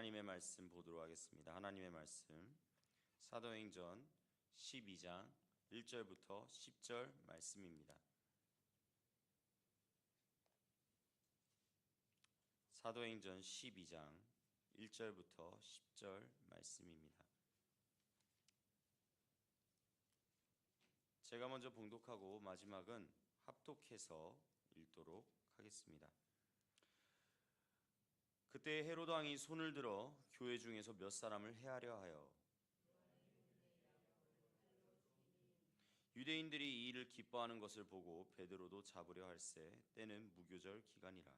하나님의 말씀 보도록 하겠습니다. 하나님의 말씀 사도행전 12장 1절부터 10절 말씀입니다. 사도행전 12장 1절부터 10절 말씀입니다. 제가 먼저 봉독하고 마지막은 합독해서 읽도록 하겠습니다. 그때 헤로드 왕이 손을 들어 교회 중에서 몇 사람을 해하려 하여 유대인들이 이 일을 기뻐하는 것을 보고 베드로도 잡으려 할세 때는 무교절 기간이라.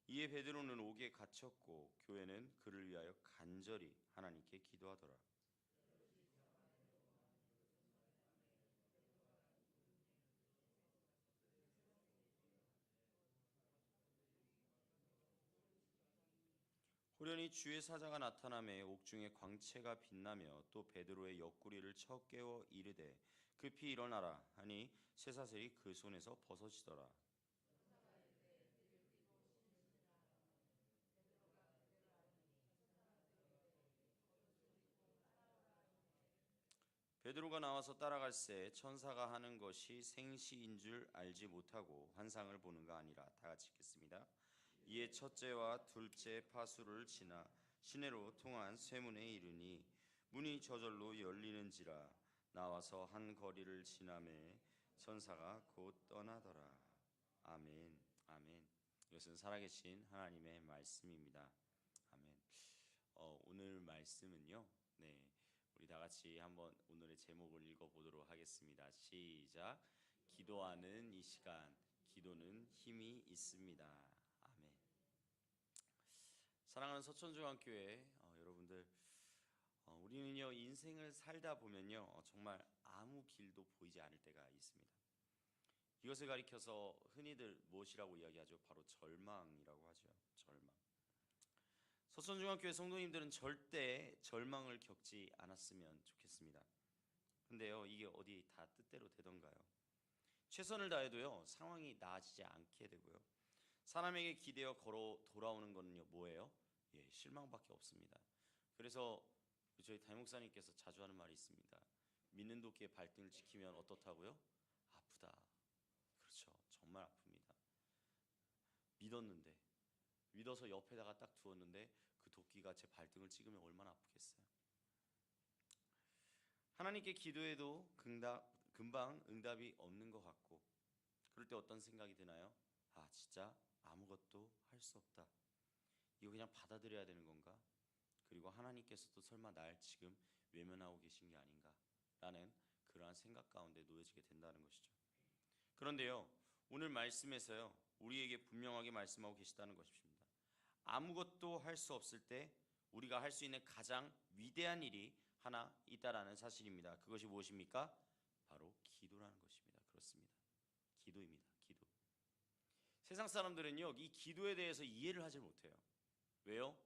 이에 베드로는 옥에 갇혔고 교회는 그를 위하여 간절히 하나님께 기도하더라. 호련히 주의 사자가 나타나매 옥중에 광채가 빛나며 또 베드로의 옆구리를 쳐 깨워 이르되 급히 일어나라 하니 쇠사슬이 그 손에서 벗어지더라. 베드로가 나와서 따라갈새 천사가 하는 것이 생시인 줄 알지 못하고 환상을 보는가 아니라. 다 같이 읽겠습니다. 이에 첫째와 둘째 파수를 지나 시내로 통한 쇠문에 이르니 문이 저절로 열리는지라. 나와서 한 거리를 지나매 천사가 곧 떠나더라. 아멘. 아멘. 이것은 살아계신 하나님의 말씀입니다. 아멘. 오늘 말씀은요. 우리 다 같이 한번 오늘의 제목을 읽어보도록 하겠습니다. 시작. 기도하는 이 시간, 기도는 힘이 있습니다. 아멘. 사랑하는 서천중앙교회 여러분들, 우리는요 인생을 살다 보면요 정말 아무 길도 보이지 않을 때가 있습니다. 이것을 가리켜서 흔히들 무엇이라고 이야기하죠? 바로 절망이라고 하죠. 절망. 서천중앙교회 성도님들은 절대 절망을 겪지 않았으면 좋겠습니다. 근데요 이게 어디 다 뜻대로 되던가요? 최선을 다해도요 상황이 나아지지 않게 되고요, 사람에게 기대어 걸어 돌아오는 거는요 뭐예요? 실망밖에 없습니다. 그래서 저희 담임 목사님께서 자주 하는 말이 있습니다. 믿는 도끼의 발등을 지키면 어떻다고요? 아프다. 그렇죠. 정말 아픕니다. 믿어서 옆에다가 딱 두었는데 그 도끼가 제 발등을 찍으면 얼마나 아프겠어요. 하나님께 기도해도 금방 응답이 없는 것 같고, 그럴 때 어떤 생각이 드나요? 진짜 아무것도 할 수 없다. 이거 그냥 받아들여야 되는 건가? 그리고 하나님께서도 설마 날 지금 외면하고 계신 게 아닌가? 라는 그러한 생각 가운데 놓여지게 된다는 것이죠. 그런데요 오늘 말씀에서요 우리에게 분명하게 말씀하고 계시다는 것입니다. 아무것도 할 수 없을 때 우리가 할 수 있는 가장 위대한 일이 하나 있다라는 사실입니다. 그것이 무엇입니까? 바로 기도라는 것입니다. 그렇습니다. 기도입니다. 기도. 세상 사람들은요 이 기도에 대해서 이해를 하지 못해요. 왜요?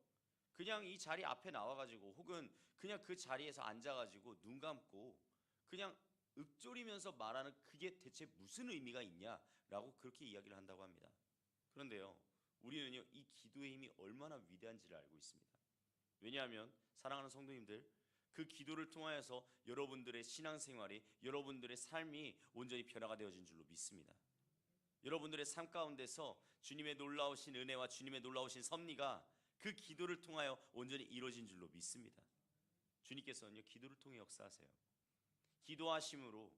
그냥 이 자리 앞에 나와가지고 혹은 그냥 그 자리에서 앉아가지고 눈 감고 그냥 읊조리면서 말하는 그게 대체 무슨 의미가 있냐라고 그렇게 이야기를 한다고 합니다. 그런데요 우리는요 이 기도의 힘이 얼마나 위대한지를 알고 있습니다. 왜냐하면 사랑하는 성도님들, 그 기도를 통하여서 여러분들의 신앙생활이, 여러분들의 삶이 온전히 변화가 되어진 줄로 믿습니다. 여러분들의 삶 가운데서 주님의 놀라우신 은혜와 주님의 놀라우신 섭리가 그 기도를 통하여 온전히 이루어진 줄로 믿습니다. 주님께서는요 기도를 통해 역사하세요. 기도하심으로,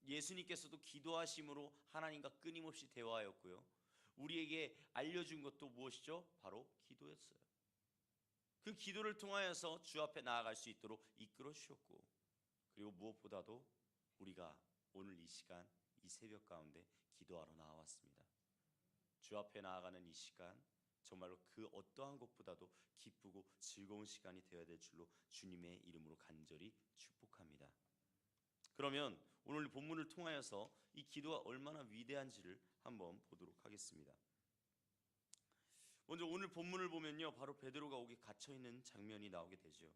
예수님께서도 기도하심으로 하나님과 끊임없이 대화하였고요, 우리에게 알려준 것도 무엇이죠? 바로 기도였어요. 그 기도를 통하여서 주 앞에 나아갈 수 있도록 이끌어 주셨고, 그리고 무엇보다도 우리가 오늘 이 시간, 이 새벽 가운데 기도하러 나왔습니다. 주 앞에 나아가는 이 시간, 정말로 그 어떠한 것보다도 기쁘고 즐거운 시간이 되어야 될 줄로 주님의 이름으로 간절히 축복합니다. 그러면 오늘 본문을 통하여서 이 기도가 얼마나 위대한지를 한번 보도록 하겠습니다. 먼저 오늘 본문을 보면요 바로 베드로가 옥에 갇혀있는 장면이 나오게 되죠.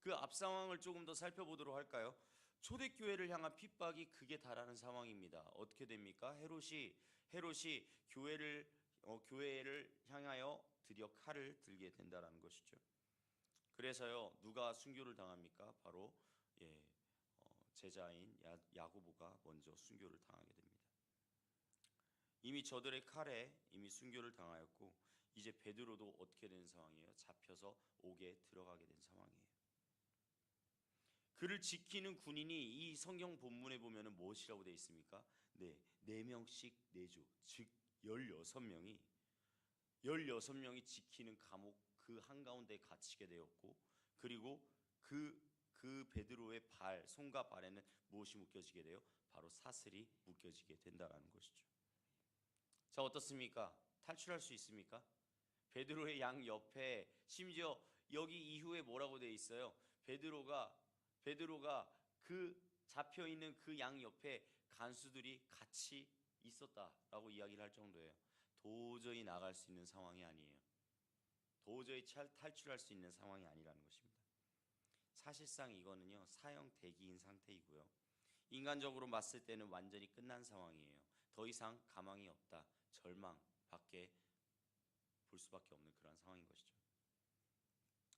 그 앞 상황을 조금 더 살펴보도록 할까요? 초대교회를 향한 핍박이 극에 달하는 상황입니다. 어떻게 됩니까? 헤롯이 교회를 향하여 드디어 칼을 들게 된다라는 것이죠. 그래서요, 누가 순교를 당합니까? 바로 제자인 야고보가 먼저 순교를 당하게 됩니다. 이미 저들의 칼에 이미 순교를 당하였고, 이제 베드로도 어떻게 되는 상황이에요? 잡혀서 옥에 들어가게 된 상황이에요. 그를 지키는 군인이 이 성경 본문에 보면은 무엇이라고 되어 있습니까? 네, 4명씩 4조, 즉 16명이 지키는 감옥 그 한가운데 갇히게 되었고, 그리고 그 베드로의 손과 발에는 무엇이 묶여지게 돼요? 바로 사슬이 묶여지게 된다라는 것이죠. 자, 어떻습니까? 탈출할 수 있습니까? 베드로의 양 옆에, 심지어 여기 이후에 뭐라고 되어 있어요? 베드로가 그 잡혀 있는 그 양 옆에 간수들이 같이 있었다라고 이야기를 할 정도예요. 도저히 나갈 수 있는 상황이 아니에요. 도저히 탈출할 수 있는 상황이 아니라는 것입니다. 사실상 이거는요, 사형 대기인 상태이고요, 인간적으로 봤을 때는 완전히 끝난 상황이에요. 더 이상 가망이 없다, 절망밖에 볼 수밖에 없는 그런 상황인 것이죠.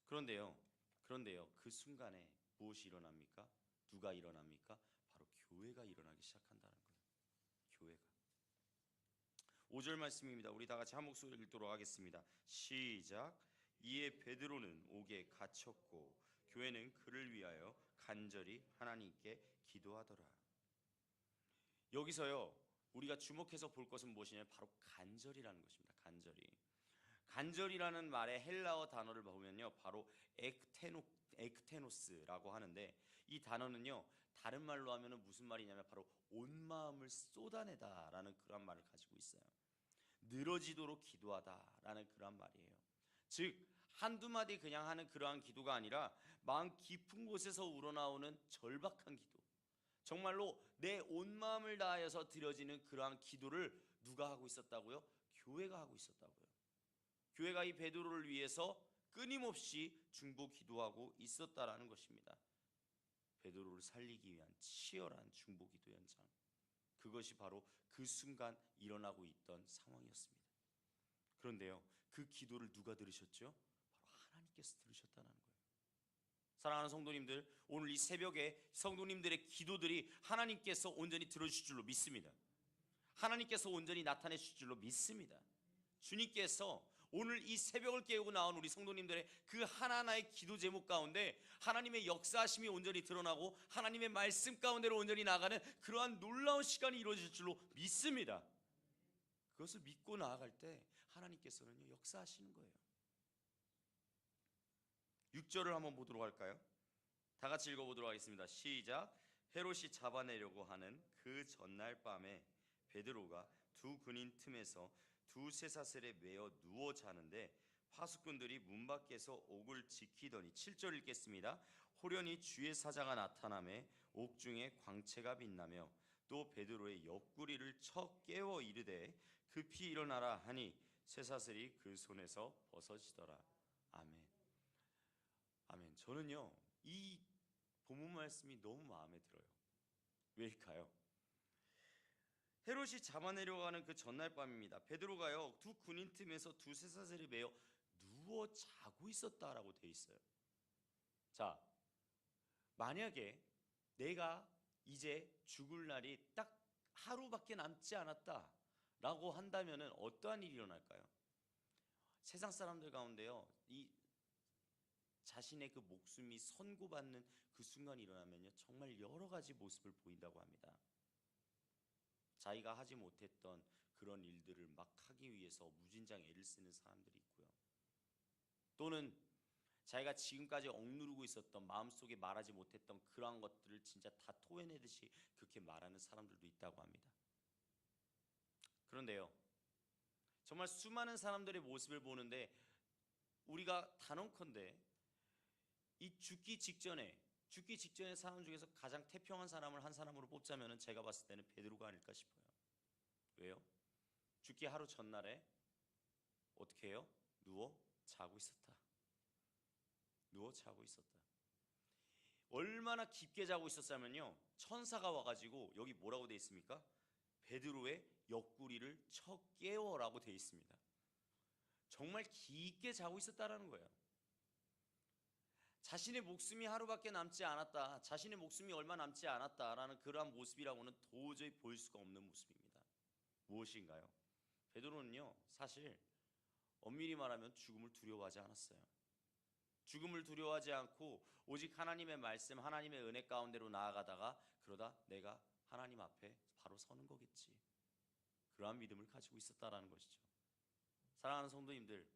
그런데요, 그 순간에 무엇이 일어납니까? 누가 일어납니까? 바로 교회가 일어나기 시작한다는 거예요. 교회가. 5절 말씀입니다. 우리 다 같이 한 목소리로 읽도록 하겠습니다. 시작. 이에 베드로는 옥에 갇혔고 교회는 그를 위하여 간절히 하나님께 기도하더라. 여기서요, 우리가 주목해서 볼 것은 무엇이냐면 바로 간절이라는 것입니다. 간절이라는 말의 헬라어 단어를 보면요, 바로 ektenos라고 하는데, 이 단어는요, 다른 말로 하면은 무슨 말이냐면 바로 온 마음을 쏟아내다라는 그런 말을 가지고 있어요. 늘어지도록 기도하다라는 그런 말이에요. 즉 한두 마디 그냥 하는 그러한 기도가 아니라 마음 깊은 곳에서 우러나오는 절박한 기도, 정말로 내 온 마음을 다하여서 드려지는 그러한 기도를 누가 하고 있었다고요? 교회가 하고 있었다고요. 교회가 이 베드로를 위해서 끊임없이 중보 기도하고 있었다라는 것입니다. 베드로를 살리기 위한 치열한 중보 기도 현장, 그것이 바로 그 순간 일어나고 있던 상황이었습니다. 그런데요, 그 기도를 누가 들으셨죠? 바로 하나님께서 들으셨다는 거예요. 사랑하는 성도님들, 오늘 이 새벽에 성도님들의 기도들이 하나님께서 온전히 들어주실 줄로 믿습니다. 하나님께서 온전히 나타내실 줄로 믿습니다. 주님께서 오늘 이 새벽을 깨우고 나온 우리 성도님들의 그 하나하나의 기도 제목 가운데 하나님의 역사하심이 온전히 드러나고 하나님의 말씀 가운데로 온전히 나가는 그러한 놀라운 시간이 이루어질 줄로 믿습니다. 그것을 믿고 나아갈 때 하나님께서는 역사하시는 거예요. 6절을 한번 보도록 할까요? 다 같이 읽어보도록 하겠습니다. 시작. 헤롯이 잡아내려고 하는 그 전날 밤에 베드로가 두 군인 틈에서 두 쇠사슬에 매어 누워 자는데 파수꾼들이 문 밖에서 옥을 지키더니, 7절 읽겠습니다. 호련히 주의 사자가 나타나매 옥중에 광채가 빛나며 또 베드로의 옆구리를 쳐 깨워 이르되 급히 일어나라 하니 쇠사슬이 그 손에서 벗어지더라. 아멘. 아멘. 저는요, 이 본문 말씀이 너무 마음에 들어요. 왜일까요? 헤롯이 잡아내려고 하는 그 전날 밤입니다. 베드로가요, 두 군인 틈에서 두 쇠사슬에 매여 누워 자고 있었다라고 돼 있어요. 자, 만약에 내가 이제 죽을 날이 딱 하루밖에 남지 않았다라고 한다면은 어떠한 일이 일어날까요? 세상 사람들 가운데요, 이 자신의 그 목숨이 선고받는 그 순간이 일어나면요, 정말 여러 가지 모습을 보인다고 합니다. 자기가 하지 못했던 그런 일들을 막 하기 위해서 무진장 애를 쓰는 사람들이 있고요, 또는 자기가 지금까지 억누르고 있었던, 마음속에 말하지 못했던 그러한 것들을 진짜 다 토해내듯이 그렇게 말하는 사람들도 있다고 합니다. 그런데요, 정말 수많은 사람들의 모습을 보는데 우리가 단언컨대 이 죽기 직전에 사람 중에서 가장 태평한 사람을 한 사람으로 뽑자면 제가 봤을 때는 베드로가 아닐까 싶어요. 왜요? 죽기 하루 전날에 어떻게 해요? 누워 자고 있었다. 얼마나 깊게 자고 있었냐면요, 천사가 와가지고 여기 뭐라고 돼 있습니까? 베드로의 옆구리를 쳐 깨워라고 돼 있습니다. 정말 깊게 자고 있었다라는 거예요. 자신의 목숨이 하루밖에 남지 않았다, 자신의 목숨이 얼마 남지 않았다라는 그러한 모습이라고는 도저히 보일 수가 없는 모습입니다. 무엇인가요? 베드로는요, 사실 엄밀히 말하면 죽음을 두려워하지 않았어요. 죽음을 두려워하지 않고 오직 하나님의 말씀, 하나님의 은혜 가운데로 나아가다가 그러다 내가 하나님 앞에 바로 서는 거겠지, 그러한 믿음을 가지고 있었다라는 것이죠. 사랑하는 성도님들,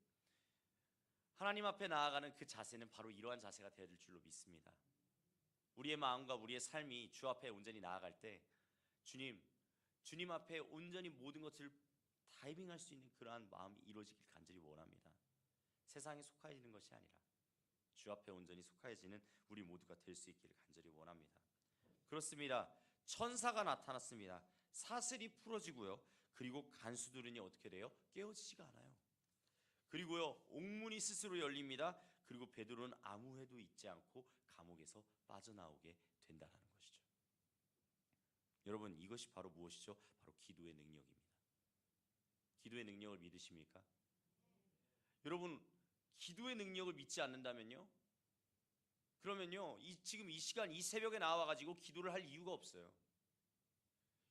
하나님 앞에 나아가는 그 자세는 바로 이러한 자세가 되어야 될 줄로 믿습니다. 우리의 마음과 우리의 삶이 주 앞에 온전히 나아갈 때 주님 앞에 온전히 모든 것을 다이빙할 수 있는 그러한 마음이 이루어지길 간절히 원합니다. 세상에 속하여지는 것이 아니라 주 앞에 온전히 속하여지는 우리 모두가 될 수 있기를 간절히 원합니다. 그렇습니다. 천사가 나타났습니다. 사슬이 풀어지고요, 그리고 간수들은 어떻게 돼요? 깨어지지가 않아요. 그리고요, 옥문이 스스로 열립니다. 그리고 베드로는 아무 해도 있지 않고 감옥에서 빠져나오게 된다는 것이죠. 여러분, 이것이 바로 무엇이죠? 바로 기도의 능력입니다. 기도의 능력을 믿으십니까? 여러분, 기도의 능력을 믿지 않는다면요, 그러면요, 지금 이 시간 이 새벽에 나와가지고 기도를 할 이유가 없어요.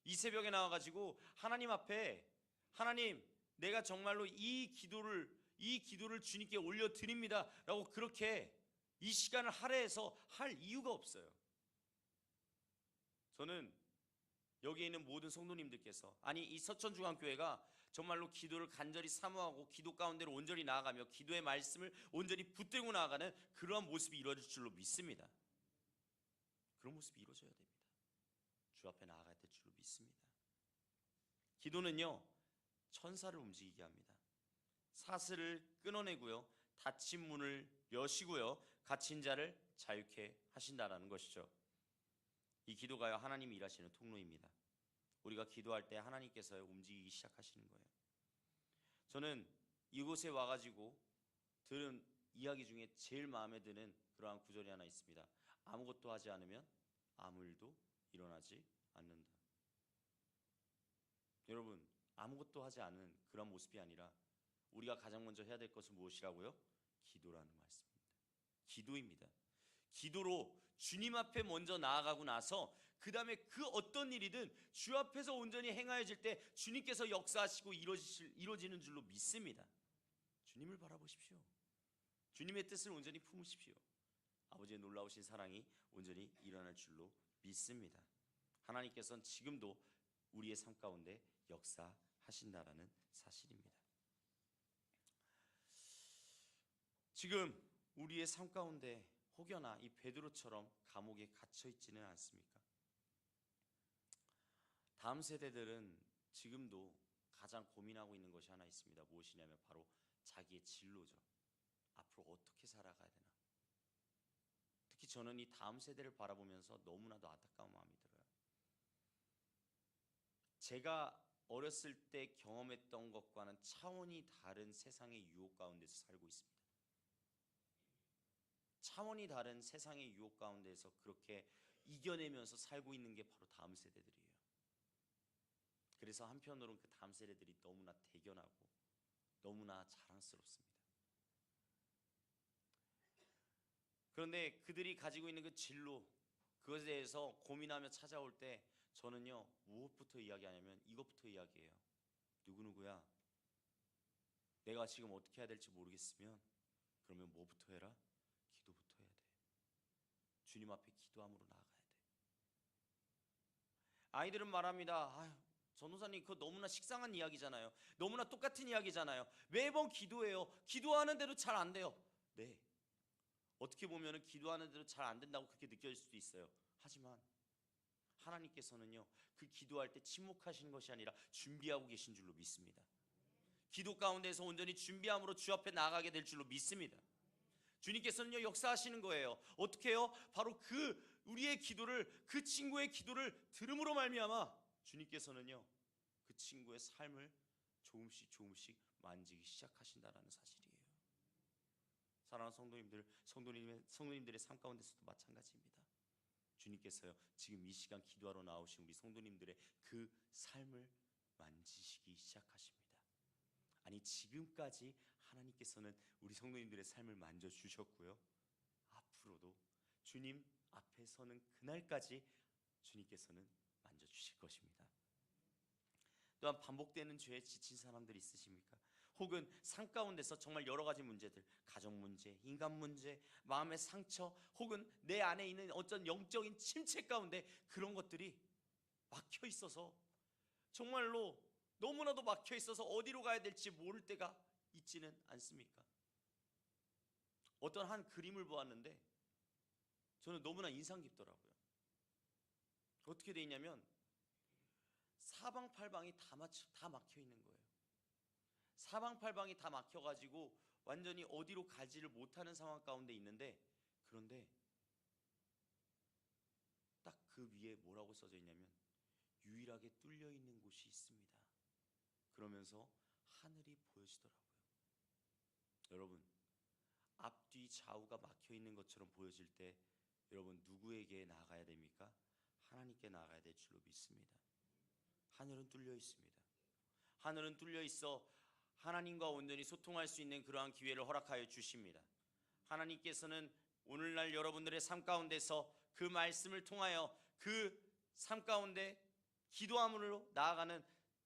이 새벽에 나와가지고 하나님 앞에, 하나님, 내가 정말로 이 기도를 주님께 올려드립니다 라고 그렇게 이 시간을 할애해서 할 이유가 없어요. 저는 여기에 있는 모든 성도님들께서, 아니 이 서천중앙교회가 정말로 기도를 간절히 사모하고 기도 가운데로 온전히 나아가며 기도의 말씀을 온전히 붙들고 나아가는 그러한 모습이 이루어질 줄로 믿습니다. 그런 모습이 이루어져야 됩니다. 주 앞에 나아가야 될 줄로 믿습니다. 기도는요, 천사를 움직이게 합니다. 사슬을 끊어내고요, 닫힌 문을 여시고요, 갇힌 자를 자유케 하신다라는 것이죠. 이 기도가요, 하나님이 일하시는 통로입니다. 우리가 기도할 때 하나님께서 움직이기 시작하시는 거예요. 저는 이곳에 와가지고 들은 이야기 중에 제일 마음에 드는 그러한 구절이 하나 있습니다. 아무것도 하지 않으면 아무 일도 일어나지 않는다. 여러분, 아무것도 하지 않은 그런 모습이 아니라 우리가 가장 먼저 해야 될 것은 무엇이라고요? 기도라는 말씀입니다. 기도입니다. 기도로 주님 앞에 먼저 나아가고 나서 그 다음에 그 어떤 일이든 주 앞에서 온전히 행하여질 때 주님께서 역사하시고 이루어지는 줄로 믿습니다. 주님을 바라보십시오. 주님의 뜻을 온전히 품으십시오. 아버지의 놀라우신 사랑이 온전히 일어날 줄로 믿습니다. 하나님께서는 지금도 우리의 삶 가운데 역사하신다라는 사실입니다. 지금 우리의 삶 가운데 혹여나 이 베드로처럼 감옥에 갇혀 있지는 않습니까? 다음 세대들은 지금도 가장 고민하고 있는 것이 하나 있습니다. 무엇이냐면 바로 자기의 진로죠. 앞으로 어떻게 살아가야 되나. 특히 저는 이 다음 세대를 바라보면서 너무나도 안타까운 마음이 들어요. 제가 어렸을 때 경험했던 것과는 차원이 다른 세상의 유혹 가운데서 살고 있습니다. 차원이 다른 세상의 유혹 가운데서 그렇게 이겨내면서 살고 있는 게 바로 다음 세대들이에요. 그래서 한편으로는 그 다음 세대들이 너무나 대견하고 너무나 자랑스럽습니다. 그런데 그들이 가지고 있는 그 진로, 그것에 대해서 고민하며 찾아올 때 저는요, 무엇부터 이야기하냐면 이것부터 이야기해요. 누구누구야, 내가 지금 어떻게 해야 될지 모르겠으면 그러면 뭐부터 해라? 기도부터 해야 돼. 주님 앞에 기도함으로 나아가야 돼. 아이들은 말합니다. 아유, 전도사님, 그거 너무나 식상한 이야기잖아요. 너무나 똑같은 이야기잖아요. 매번 기도해요. 기도하는 대로 잘 안 돼요. 네, 어떻게 보면 기도하는 대로 잘 안 된다고 그렇게 느껴질 수도 있어요. 하지만 하나님께서는요, 그 기도할 때 침묵하시는 것이 아니라 준비하고 계신 줄로 믿습니다. 기도 가운데서 온전히 준비함으로 주 앞에 나아가게 될 줄로 믿습니다. 주님께서는요, 역사하시는 거예요. 어떻게 해요? 바로 우리의 기도를, 그 친구의 기도를 들음으로 말미암아 주님께서는요, 그 친구의 삶을 조금씩 조금씩 만지기 시작하신다라는 사실이에요. 사랑하는 성도님들의 삶 가운데서도 마찬가지입니다. 주님께서요 지금 이 시간 기도하러 나오신 우리 성도님들의 그 삶을 만지시기 시작하십니다. 아니 지금까지 하나님께서는 우리 성도님들의 삶을 만져주셨고요, 앞으로도 주님 앞에 서는 그날까지 주님께서는 만져주실 것입니다. 또한 반복되는 죄에 지친 사람들이 있으십니까? 혹은 삶 가운데서 정말 여러 가지 문제들, 가정 문제, 인간 문제, 마음의 상처, 혹은 내 안에 있는 어떤 영적인 침체 가운데 그런 것들이 막혀 있어서 정말로 너무나도 막혀 있어서 어디로 가야 될지 모를 때가 있지는 않습니까? 어떤 한 그림을 보았는데 저는 너무나 인상 깊더라고요. 어떻게 돼 있냐면 사방팔방이 다 막혀 있는 거예요. 사방팔방이 다 막혀가지고 완전히 어디로 가지를 못하는 상황 가운데 있는데, 그런데 딱 그 위에 뭐라고 써져 있냐면 유일하게 뚫려 있는 곳이 있습니다. 그러면서 하늘이 보여지더라고요. 여러분, 앞뒤 좌우가 막혀 있는 것처럼 보여질 때 여러분 누구에게 나아가야 됩니까? 하나님께 나아가야 될 줄로 믿습니다. 하늘은 뚫려 있습니다. 하늘은 뚫려 있어 하나님과 온전히 소통할 수 있는 그러한 기회를 허락하여 주십니다. 하나님께서는 오늘날 여러분들의 삶 가운데서 그 말씀을 통하여 그 삶 가운데 기도함으로 나아가는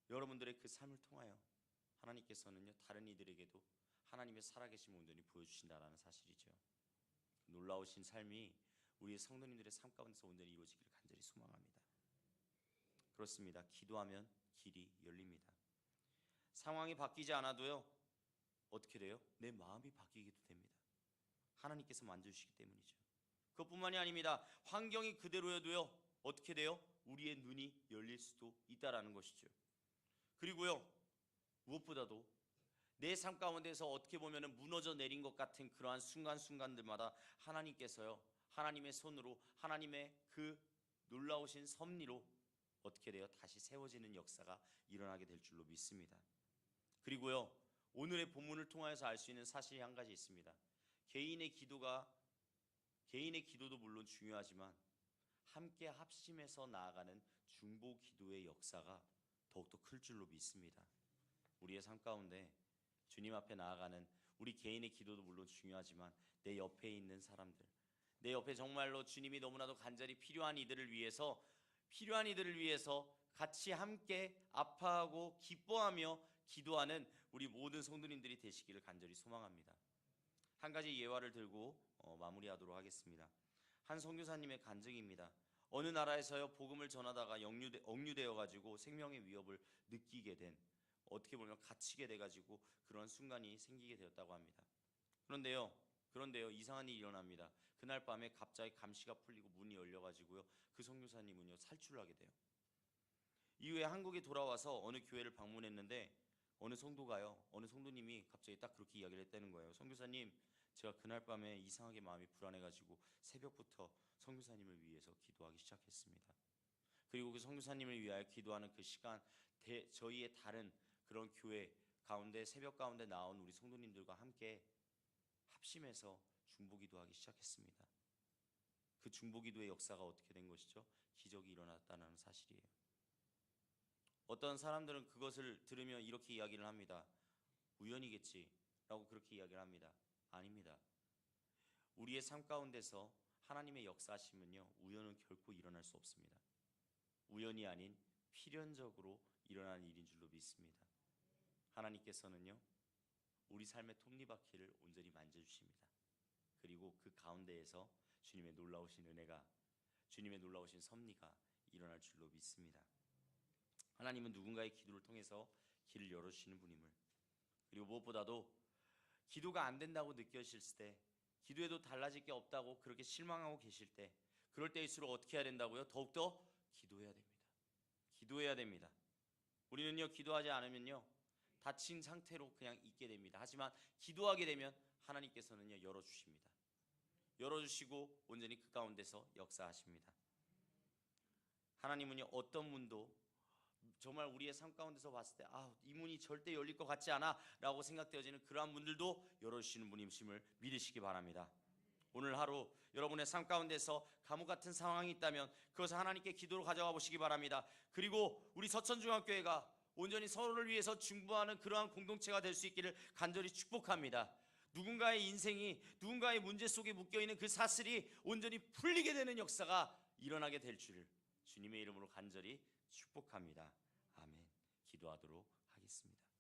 여러분들의 그 삶을 통하여 하나님께서는요 다른 이들에게도 하나님의 살아계심을 온전히 보여주신다라는 사실이죠. 놀라우신 삶이 우리의 성도님들의 삶 가운데서 온전히 이루어지기를 간절히 소망합니다. 그렇습니다. 기도하면 길이 열립니다. 상황이 바뀌지 않아도요 어떻게 돼요? 내 마음이 바뀌기도 됩니다. 하나님께서 만져주시기 때문이죠. 그것뿐만이 아닙니다. 환경이 그대로여도요 어떻게 돼요? 우리의 눈이 열릴 수도 있다라는 것이죠. 그리고요 무엇보다도 내 삶 가운데서 어떻게 보면 무너져 내린 것 같은 그러한 순간순간들마다 하나님께서요 하나님의 손으로 하나님의 그 놀라우신 섭리로 어떻게 돼요? 다시 세워지는 역사가 일어나게 될 줄로 믿습니다. 그리고요 오늘의 본문을 통하여서 알 수 있는 사실이 한 가지 있습니다. 개인의 기도도 물론 중요하지만 함께 합심해서 나아가는 중보 기도의 역사가 더욱더 클 줄로 믿습니다. 우리의 삶 가운데 주님 앞에 나아가는 우리 개인의 기도도 물론 중요하지만 내 옆에 있는 사람들, 내 옆에 정말로 주님이 너무나도 간절히 필요한 이들을 위해서 같이 함께 아파하고 기뻐하며 기도하는 우리 모든 성도님들이 되시기를 간절히 소망합니다. 한 가지 예화를 들고 마무리하도록 하겠습니다. 한 선교사님의 간증입니다. 어느 나라에서요 복음을 전하다가 억류되어 가지고 생명의 위협을 느끼게 된, 어떻게 보면 갇히게 돼 가지고 그런 순간이 생기게 되었다고 합니다. 그런데요 이상한 일이 일어납니다. 그날 밤에 갑자기 감시가 풀리고 문이 열려 가지고요 그 선교사님은요 살출을 하게 돼요. 이후에 한국에 돌아와서 어느 교회를 방문했는데 어느 성도님이 갑자기 딱 그렇게 이야기를 했다는 거예요. 선교사님, 제가 그날 밤에 이상하게 마음이 불안해가지고 새벽부터 선교사님을 위해서 기도하기 시작했습니다. 그리고 그 선교사님을 위하여 기도하는 그 시간, 저희의 다른 그런 교회 가운데 새벽 가운데 나온 우리 성도님들과 함께 합심해서 중보기도하기 시작했습니다. 그 중보기도의 역사가 어떻게 된 것이죠? 기적이 일어났다는 사실이에요. 어떤 사람들은 그것을 들으며 이렇게 이야기를 합니다. 우연이겠지라고 그렇게 이야기를 합니다. 아닙니다. 우리의 삶 가운데서 하나님의 역사하심은요 우연은 결코 일어날 수 없습니다. 우연이 아닌 필연적으로 일어나는 일인 줄로 믿습니다. 하나님께서는요 우리 삶의 톱니바퀴를 온전히 만져주십니다. 그리고 그 가운데에서 주님의 놀라우신 은혜가, 주님의 놀라우신 섭리가 일어날 줄로 믿습니다. 하나님은 누군가의 기도를 통해서 길을 열어주시는 분임을, 그리고 무엇보다도 기도가 안 된다고 느껴질 때, 기도해도 달라질 게 없다고 그렇게 실망하고 계실 때, 그럴 때일수록 어떻게 해야 된다고요? 더욱더 기도해야 됩니다. 기도해야 됩니다. 우리는요 기도하지 않으면요 닫힌 상태로 그냥 있게 됩니다. 하지만 기도하게 되면 하나님께서는요 열어주십니다. 열어주시고 온전히 그 가운데서 역사하십니다. 하나님은요 어떤 문도 정말 우리의 삶 가운데서 봤을 때 이 문이 절대 열릴 것 같지 않아 라고 생각되어지는 그러한 문들도 열어주시는 분임심을 믿으시기 바랍니다. 오늘 하루 여러분의 삶 가운데서 감옥 같은 상황이 있다면 그것을 하나님께 기도로 가져가 보시기 바랍니다. 그리고 우리 서천중앙교회가 온전히 서로를 위해서 중보하는 그러한 공동체가 될 수 있기를 간절히 축복합니다. 누군가의 인생이 누군가의 문제 속에 묶여있는 그 사슬이 온전히 풀리게 되는 역사가 일어나게 될 줄을 주님의 이름으로 간절히 축복합니다. 아멘. 기도하도록 하겠습니다.